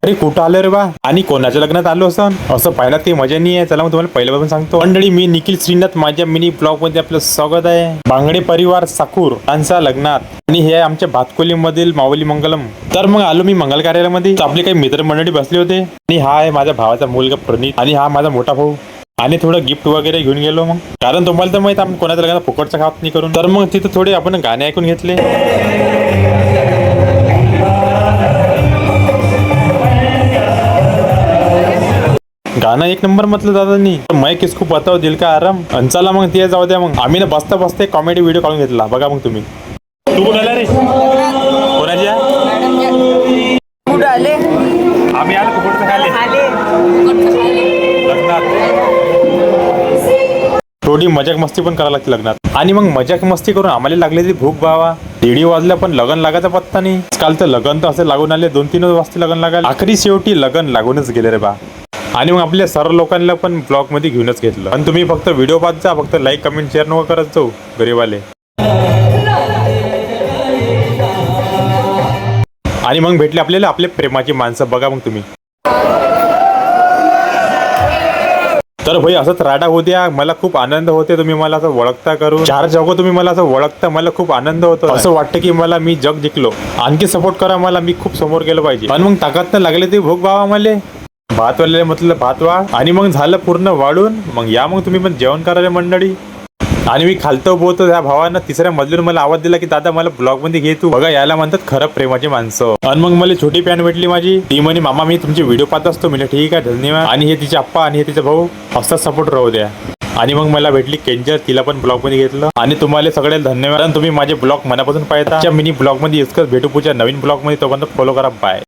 अरे कुठं आलो रे बा आणि कोणाच्या लग्नात आलो असं पाहिलं काही मजा नाही आहे. चला मग तुम्हाला पहिल्यापासून सांगतो. मंडळी, मी निखिल श्रीनाथ, माझ्या मिनी ब्लॉग मध्ये आपलं स्वागत आहे. बांगडे परिवार साकूर यांचा लग्नात आणि हे आहे आमच्या भातकोली मधील माऊली मंगलम. तर मग आलो मी मंगल कार्यालयामध्ये. आपले काही मित्र मंडळी बसले होते आणि हा आहे माझ्या भावाचा मुलगा प्रणित आणि हा माझा मोठा भाऊ. आणि थोडं गिफ्ट वगैरे घेऊन गेलो मग, कारण तुम्हाला तर माहित आपण कोणाच्या लग्नात फुकटचं खात नाही करून. तर मग तिथं थोडे आपण गाणे ऐकून घेतले. गाणं एक नंबर म्हटलं दादांनी. मैं किसको बताओ दिल का आराम. चला मग ते जाऊ द्या. मग आम्ही ना बसता बसता कॉमेडी व्हिडिओ काढून घेतला. बघा मग तुम्ही. तू कुठं आला रे? कोणाची कुठं आले? आम्ही आलो फुकटचं खाले लग्नात. थोडी मजाक मस्ती पण करायला लागते लग्नात. आणि मग मजाक मस्ती करून आम्हाला लागली ती भूक बावा. 1:30 वाजल्या पण लगन लागायचा पत्ता नाही. काल तर लगन तर असे लागून आले 2-3 वाजता लगन लागायला. आखरी शेवटी लगन लागूनच गेले रे बा. आणि मग आपल्या सर्व लोकांना पण ब्लॉग मध्ये घेऊनच घेतलं. आणि तुम्ही फक्त व्हिडिओ पाहत जा, फक्त लाईक कमेंट शेअर नको करत जाऊ गरीबाले. आणि मग भेटले आपल्याला आपले प्रेमाची माणसं. बघा मग तुम्ही. तर भाई असंच राडा होत्या. मला खूप आनंद होते तुम्ही मला असं ओळखता करून. 4 चौघ तुम्ही मला असं ओळखता. मला खूप आनंद होतो. असं वाटतं की मला मी जग जिंकलो. आणखी सपोर्ट करा मला. मी खूप समोर गेलो पाहिजे. पण मग ताकद लागले ते भूक बाबा मला. भातवाल्याला म्हटलं भात वाढ. आणि मग झालं पूर्ण वाढून. मग या मग तुम्ही पण जेवण करा रे मंडळी. आणि मी खालतो बोलतो त्या भावानं 3ऱ्या मजलीवर मला आवाज दिला की दादा मला ब्लॉग मध्ये घे तू. बघा याला म्हणतात खरं प्रेमाची माणसं. आणि मग मला छोटी पॅन भेटली माझी. ती म्हणे मामा मी तुमचे व्हिडिओ पाहत असतो. म्हणजे ठीक आहे धन्यवाद. आणि हे तिचे आप्पा आणि हे तिचा भाऊ असाच सपोर्ट राहू द्या. आणि मग मला भेटली केंजर. तिला पण ब्लॉग मध्ये घेतलं. आणि तुम्हाला सगळ्याला धन्यवाद. तुम्ही माझे ब्लॉग मनापासून पाहता. मिनी ब्लॉग मध्ये इतकंच. भेटू पुढच्या नवीन ब्लॉग मध्ये. तोपर्यंत फॉलो करा. बाय.